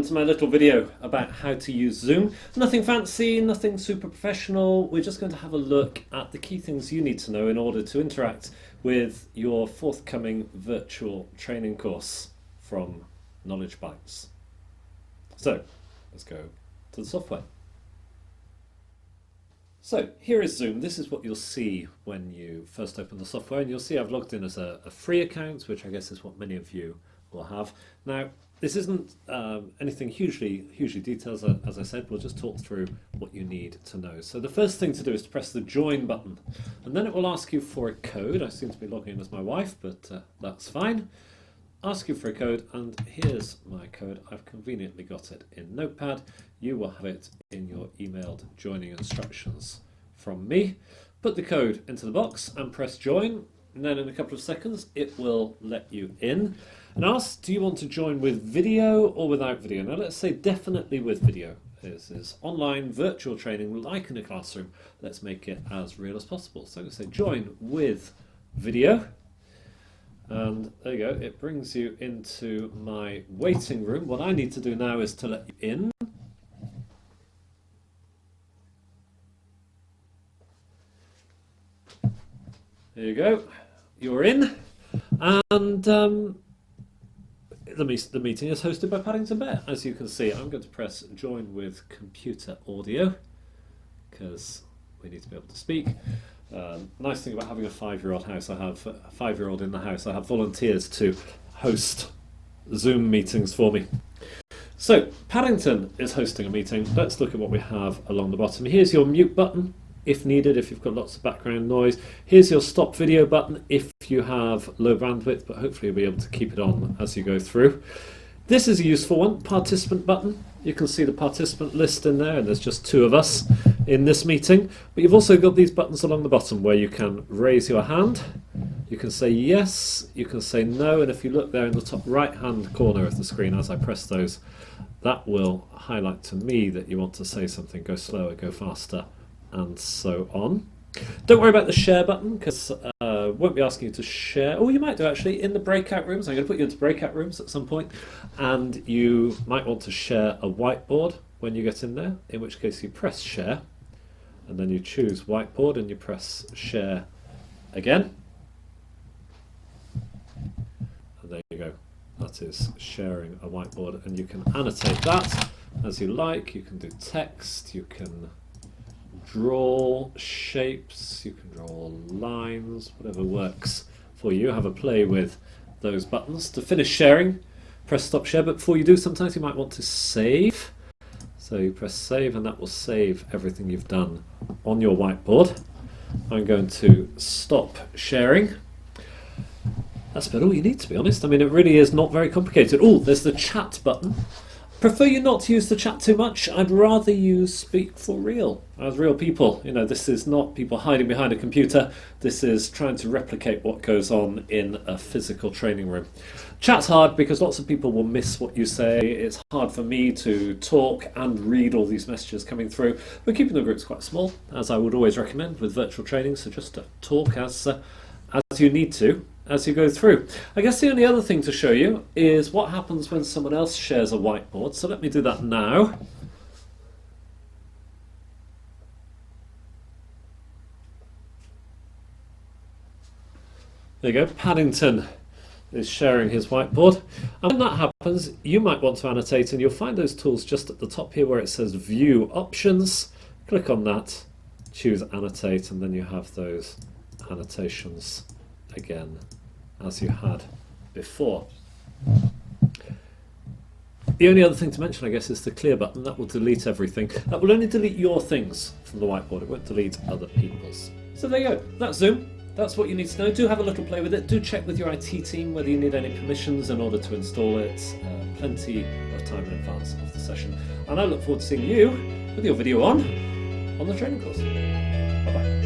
welcome to my little video about how to use Zoom. Nothing fancy, nothing super professional. We're just going to have a look at the key things you need to know in order to interact with your forthcoming virtual training course from Knowledge Bites. So let's go to the software. So here is Zoom. This is what you'll see when you first open the software, and you'll see I've logged in as a free account, which I guess is what many of you will have. Now, this isn't anything hugely detailed, as I said. We'll just talk through what you need to know. So the first thing to do is to press the join button, and then it will ask you for a code. I seem to be logging in as my wife, but that's fine. Ask you for a code, and here's my code. I've conveniently got it in Notepad. You will have it in your emailed joining instructions from me. Put the code into the box and press join, and then in a couple of seconds it will let you in and ask, do you want to join with video or without video? Now let's say definitely with video. This is online virtual training like in a classroom. Let's make it as real as possible. So I'm going to say join with video. And there you go, it brings you into my waiting room. What I need to do now is to let you in. There you go, you're in. And the meeting is hosted by Paddington Bear. As you can see, I'm going to press join with computer audio because we need to be able to speak. Nice thing about having a 5-year-old house, I have a 5-year-old in the house. I have volunteers to host Zoom meetings for me. So Paddington is hosting a meeting. Let's look at what we have along the bottom. Here's your mute button if needed, if you've got lots of background noise. Here's your stop video button if you have low bandwidth, but hopefully you'll be able to keep it on as you go through. This is a useful one, participant button. You can see the participant list in there, and there's just 2 of us in this meeting. But you've also got these buttons along the bottom where you can raise your hand, you can say yes, you can say no, and if you look there in the top right hand corner of the screen as I press those, that will highlight to me that you want to say something, go slower, go faster, and so on. Don't worry about the share button because won't be asking you to share. Oh, you might do actually in the breakout rooms. I'm going to put you into breakout rooms at some point, and you might want to share a whiteboard when you get in there, in which case you press share, and then you choose whiteboard and you press share again. And there you go. That is sharing a whiteboard, and you can annotate that as you like. You can do text, you can draw shapes, you can draw lines, whatever works for you. Have a play with those buttons. To finish sharing, press stop share, but before you do, sometimes you might want to save. So you press save, and that will save everything you've done on your whiteboard. I'm going to stop sharing. That's about all you need, to be honest. I mean, it really is not very complicated. Oh, there's the chat button. Prefer you not to use the chat too much. I'd rather you speak for real, as real people. You know, this is not people hiding behind a computer. This is trying to replicate what goes on in a physical training room. Chat's hard because lots of people will miss what you say. It's hard for me to talk and read all these messages coming through. We're keeping the groups quite small, as I would always recommend with virtual training, so just talk as you need to as you go through. I guess the only other thing to show you is what happens when someone else shares a whiteboard. So let me do that now. There you go, Paddington is sharing his whiteboard. And when that happens, you might want to annotate, and you'll find those tools just at the top here where it says View Options. Click on that, choose Annotate, and then you have those annotations again as you had before. The only other thing to mention, I guess, is the clear button. That will delete everything. That will only delete your things from the whiteboard. It won't delete other people's. So there you go. That's Zoom. That's what you need to know. Do have a little play with it. Do check with your IT team whether you need any permissions in order to install it. Plenty of time in advance of the session. And I look forward to seeing you with your video on the training course. Bye-bye.